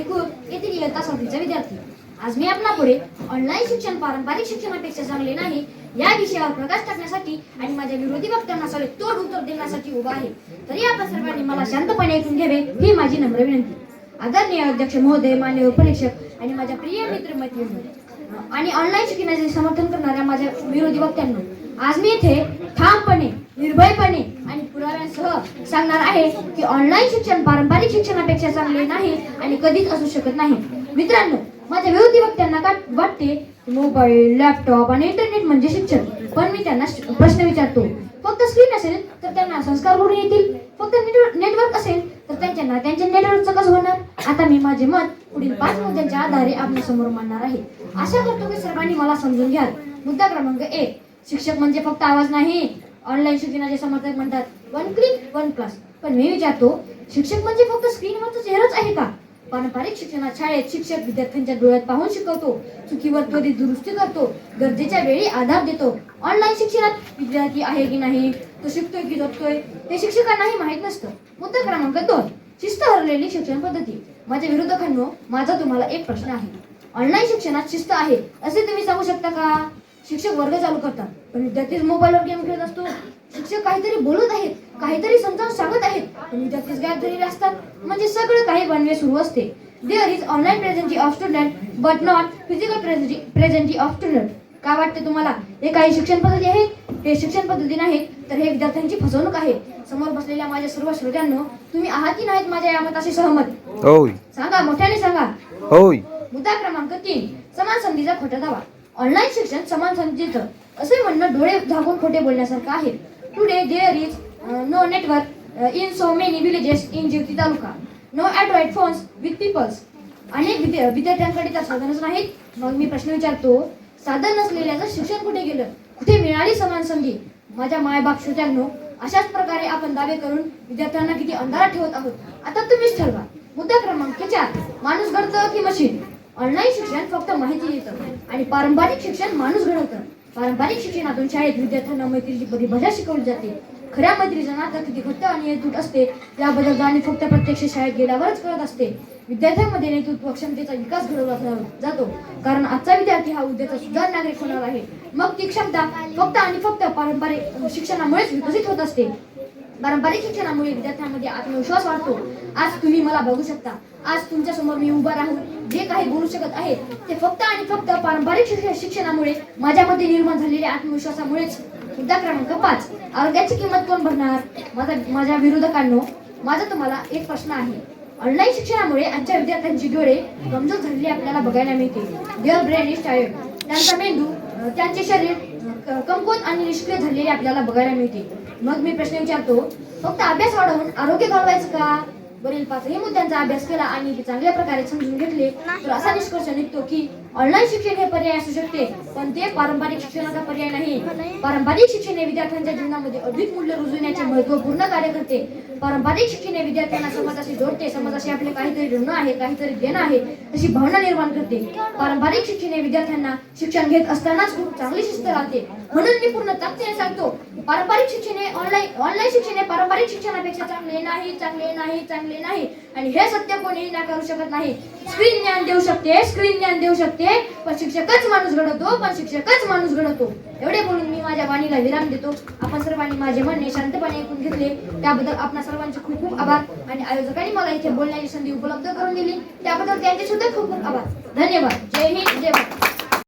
खुर्द येथील इयत्ता 7वीचा विद्यार्थी. आज मी आपल्यापुढे ऑनलाईन शिक्षण पारंपरिक शिक्षणापेक्षा चांगले नाही या विषयावर प्रकाश टाकण्यासाठी आणि माझ्या विरोधी वक्त्यांना सडेतोड उत्तर देण्यासाठी उभा आहे. तरी आपण सर्वांनी मला शांतपणे ऐकून घ्यावे ही माझी नम्र विनंती. आदरणीय अध्यक्ष महोदय, मान्यवर परीक्षक आणि माझ्या प्रिय मित्रमैत्रिणी आणि ऑनलाईन शिक्षणाचे समर्थन करणाऱ्या माझ्या विरोधी वक्त्यांनो, आज मी इथे ठामपणे, निर्भयपणे आणि पुराव्यांसह सांगणार आहे की ऑनलाईन शिक्षण पारंपरिक शिक्षणापेक्षा चांगले नाही आणि कधीच असू शकत नाही. मित्रांनो, माझ्या विरोधी वक्त्यांना काय वाटते? मोबाईल, लॅपटॉप आणि इंटरनेट म्हणजे शिक्षण. पण मी त्यांना प्रश्न विचारतो, फक्त स्क्रीन असेल तर त्यांना संस्कार घडून येतील? फक्त नेटवर्क असेल तर त्यांच्या नेटवर्कचं कसं होणार? आता मी माझे मत पुढील 5 मुद्द्यांच्या आधारे आपल्यासमोर मांडणार आहे. आशा करतो की सर्वांनी मला समजून घ्याल. मुद्दा क्रमांक 1, शिक्षक म्हणजे फक्त आवाज नाही. ऑनलाईन शिक्षणाचे समर्थक म्हणतात 1 क्लिक 1 क्लास. पण मी विचारतो, शिक्षक म्हणजे फक्त स्क्रीनवरचा चेहराच आहे का? पारंपरिक शिक्षणात शाळेत शिक्षक विद्यार्थ्यांच्या डोळ्यात पाहून शिकवतो, चुकीवर त्वरित दुरुस्ती करतो, गरजेच्या वेळी आधार देतो. ऑनलाईन शिक्षणात विद्यार्थी आहे की नाही, तो शिकतोय की जगतोय ते शिक्षकांनाही माहीत नसतं. मुद्दा क्रमांक 2, शिस्त हरलेली शिक्षण पद्धती. माझ्या विरोधकांनो, माझा तुम्हाला एक प्रश्न आहे. ऑनलाईन शिक्षणात शिस्त आहे असे तुम्ही सांगू शकता का? शिक्षक वर्ग चालू करतात पण विद्यार्थी मोबाईलवर गेम खेळत असतो. शिक्षक काहीतरी बोलत आहेत, काहीतरी समजावून सांगत आहेत, पण विद्यार्थीच गायब झालेले असतात. म्हणजे सगळं काही बनवे सुरू असते. There is online presence of student but not physical presence of student. काय वाटते तुम्हाला? हे काही शिक्षण पद्धती आहेत? हे शिक्षण पद्धती नाहीत, तर हे विद्यार्थ्यांची फसवणूक आहे. समोर बसलेल्या माझ्या सर्व श्रोत्यांनो, तुम्ही आहात की नाहीत माझ्या या मताशी सहमत? होय. सांगा, मोठ्याने सांगा. होय. मुद्दा क्रमांक 3, समान संधीचा खोटा दावा. ऑनलाईन शिक्षण समान संधीचं असे म्हणणं डोळे झाकून खोटे बोलण्यासारखं आहे. Today there is no network in so many villages in Jiwati taluka. No android phones with peoples. अनेक विद्यार्थ्यांकडे तर साधनच नाहीत. मग मी प्रश्न विचारतो, साधन नसलेल्याचं शिक्षण कुठे गेलं? कुठे मिळाली समान संधी? माझ्या मायबाप श्रोत्यांनो, अशाच प्रकारे आपण दावे करून विद्यार्थ्यांना किती अंधारात ठेवत आहोत. आता तुम्हीच ठरवा. मुद्दा क्रमांक 4, माणूस घडतं की मशीन? ऑनलाईन शिक्षण फक्त माहिती देतं आणि पारंपरिक शिक्षण माणूस घडवतं. पारंपरिक शिक्षणातून शाळेत विद्यार्थ्यांना मैत्रीची परिभाषा शिकवली जाते. खऱ्या मैत्रीचं नातं किती घट्ट आणि अतूट असते याबद्दल जाणीव फक्त प्रत्यक्ष शाळेत गेल्यावरच कळत असते. विद्यार्थ्यांमध्ये नेतृत्व क्षमतेचा विकास घडवला जातो, कारण आजचा विद्यार्थी हा उद्याचा सुधार नागरिक होणार आहे. मग ती क्षमता फक्त आणि फक्त पारंपरिक शिक्षणामुळेच विकसित होत असते. पारंपरिक शिक्षणामुळे विद्यार्थ्यांमध्ये आत्मविश्वास वाढतो. आज तुम्ही मला बघू शकता. आज तुमच्या समोर मी उभा राहून जे काही बोलू शकत आहे ते फक्त आणि फक्त पारंपरिक शिक्षणामुळे माझ्यामध्ये निर्माण झालेल्या आत्मविश्वासामुळेच. मुद्दा क्रमांक 5, आरोग्याची किंमत कोण भरणार? माझ्या विरोधकांनो, माझा तुम्हाला एक प्रश्न आहे. ऑनलाईन शिक्षणामुळे आजच्या विद्यार्थ्यांची डोळे कमजोर झालेले आपल्याला बघायला मिळते. Their brain is tired. त्यांचा मेंदू, त्यांचे शरीर कमकुवत आणि निष्क्रिय झालेले आपल्याला बघायला मिळते. मग मी प्रश्न विचारतो, फक्त अभ्यास वाढवून आरोग्य घालवायचं का? वरील 5ही मुद्द्यांचा अभ्यास केला आणि चांगल्या प्रकारे समजून घेतले तर असा निष्कर्ष निघतो की ऑनलाईन शिक्षण हे पर्याय असू शकते, पण ते पारंपरिक शिक्षणाचा पर्याय नाही. पारंपरिक शिक्षण हे विद्यार्थ्यांच्या जीवनामध्ये अधिक मूल्य रुजविण्याचे महत्त्वपूर्ण कार्य करते. पारंपरिक शिक्षण हे विद्यार्थ्यांना समाजाशी जोडते. समाजाशी आपले काहीतरी ऋण आहे, काहीतरी देणं आहे अशी भावना निर्माण करते. पारंपरिक शिक्षण हे विद्यार्थ्यांना शिक्षण घेत असतानाच खूप चांगली शिस्त राहते. म्हणून मी पूर्ण ताकदीने सांगतो, पारंपरिक शिक्षण हे ऑनलाईन शिक्षण हे पारंपरिक शिक्षणापेक्षा चांगले नाही, चांगले नाही, चांगले नाही. आणि हे सत्य कोणीही नाकारू शकत नाही. स्क्रीन ज्ञान देऊ शकते, पण शिक्षकच माणूस घडवतो. एवढे बोलून मी माझ्या वाणीला विराम देतो. आपण सर्वांनी माझे म्हणणे शांतपणे ऐकून घेतले त्याबद्दल आपणा सर्वांचे खूप खूप आभार आणि आयोजकांनी मला इथे बोलण्याची संधी उपलब्ध करून दिली त्याबद्दल त्यांचे सुद्धा खूप खूप आभार. धन्यवाद. जय हिंद, जय भारत.